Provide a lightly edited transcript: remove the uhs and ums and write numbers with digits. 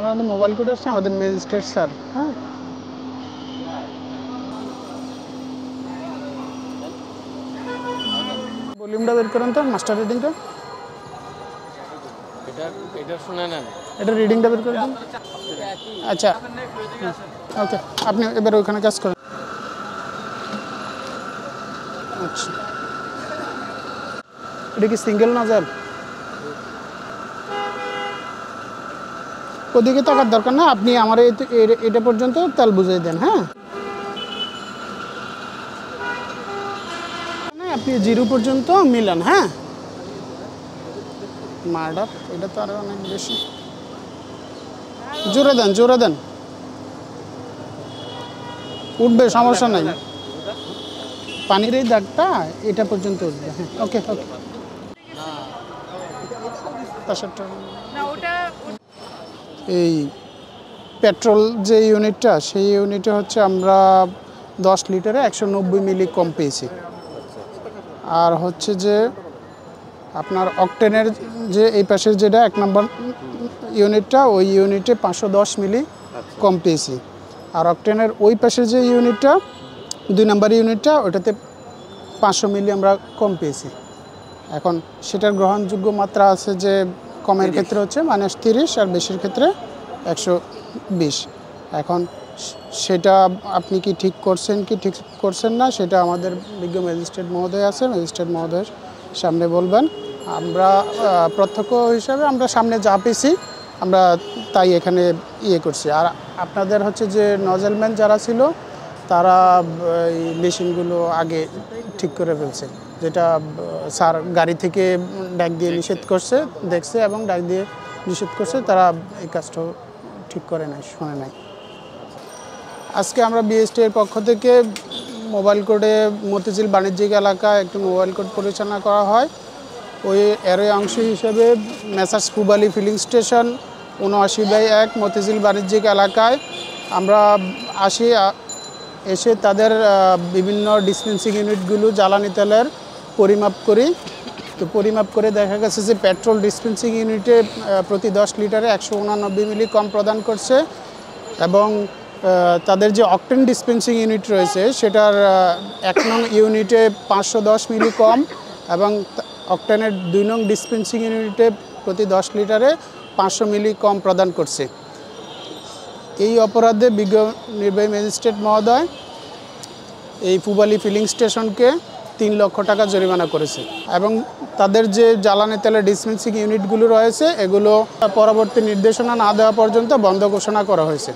আমাদের mobile code আসছে আমাদের ম্যাজিস্ট্রেট স্যার। হ্যাঁ, ভলিউমটা বের করেন তো, মাস্টার রিডিংটা। এটা শুনে নেন, এটা রিডিংটা বের করে দিন। আচ্ছা, ওকে, আপনি এবার ওইখানে কাজ করেন। আচ্ছা, এটা কি সিঙ্গেল নজর? ওদিকে টাকার দরকার না, আপনি আমার এটা পর্যন্ত তেল বুঝিয়ে দেন। হ্যাঁ, আপনি 0 পর্যন্ত মিলান। হ্যাঁ, মার্ডার এটা তো আরো অনেক বেশি। জোরে দেন, জোরে দেন, উঠবে, সমস্যা নাই। পানির এই দাগটা এটা পর্যন্ত উঠবে। হ্যাঁ, ওকে ওকে। এই পেট্রোল যে ইউনিটটা, সেই ইউনিটে হচ্ছে আমরা 10 লিটারে 190 মিলি কম পেয়েছি। আর হচ্ছে যে আপনার অকটেনের যে এই পাশের যেটা 1 নম্বর ইউনিটটা, ওই ইউনিটে 510 মিলি কম পেয়েছি। আর অকটেনের ওই পাশের যে ইউনিটটা 2 নম্বর ইউনিটটা, ওটাতে 500 মিলি আমরা কম পেয়েছি। এখন সেটার গ্রহণযোগ্য মাত্রা আছে যে কমের ক্ষেত্রে হচ্ছে -30 আর বেশির ক্ষেত্রে 120। এখন সেটা আপনি কি ঠিক করছেন কি ঠিক করছেন না, সেটা আমাদের বিজ্ঞ ম্যাজিস্ট্রেট মহোদয় আছে, ম্যাজিস্ট্রেট মহোদয়ের সামনে বলবেন। আমরা প্রত্যক্ষ হিসাবে আমরা সামনে যা পেয়েছি আমরা তাই এখানে করছি। আর আপনাদের হচ্ছে যে নজেলম্যান যারা ছিল তারা এই মেশিনগুলো আগে ঠিক করে ফেলছে, যেটা স্যার গাড়ি থেকে ডাক দিয়ে নিষেধ করছে, দেখছে এবং ডাক দিয়ে নিষেধ করছে, তারা এই কাজটা ঠিক করে নাই, শোনে নাই। আজকে আমরা বিএসটি এর পক্ষ থেকে মোবাইল কোডে মতিঝিল বাণিজ্যিক এলাকায় একটি মোবাইল কোড পরিচালনা করা হয়। ওই এরই অংশ হিসেবে মেসার্স পুবালি ফিলিং স্টেশন 79/1 মতিঝিল বাণিজ্যিক এলাকায় আমরা আসি। এসে তাদের বিভিন্ন ডিসপেন্সিং ইউনিটগুলো জ্বালানি তেলের পরিমাপ করি। তো পরিমাপ করে দেখা গেছে যে পেট্রোল ডিসপেন্সিং ইউনিটে প্রতি 10 লিটারে 189 মিলি কম প্রদান করছে, এবং তাদের যে অকটেন ডিসপেন্সিং ইউনিট রয়েছে সেটার 1 নং ইউনিটে 510 মিলি কম, এবং অকটেনের 2 নং ডিসপেন্সিং ইউনিটে প্রতি 10 লিটারে 500 মিলি কম প্রদান করছে। এই অপরাধে বিজ্ঞ নির্বাহী ম্যাজিস্ট্রেট মহোদয় এই পুবালি ফিলিং স্টেশনকে 3 লক্ষ টাকা জরিমানা করেছে, এবং তাদের যে জ্বালানি তেলের ডিসপেন্সিং ইউনিটগুলো রয়েছে এগুলো পরবর্তী নির্দেশনা না দেওয়া পর্যন্ত বন্ধ ঘোষণা করা হয়েছে।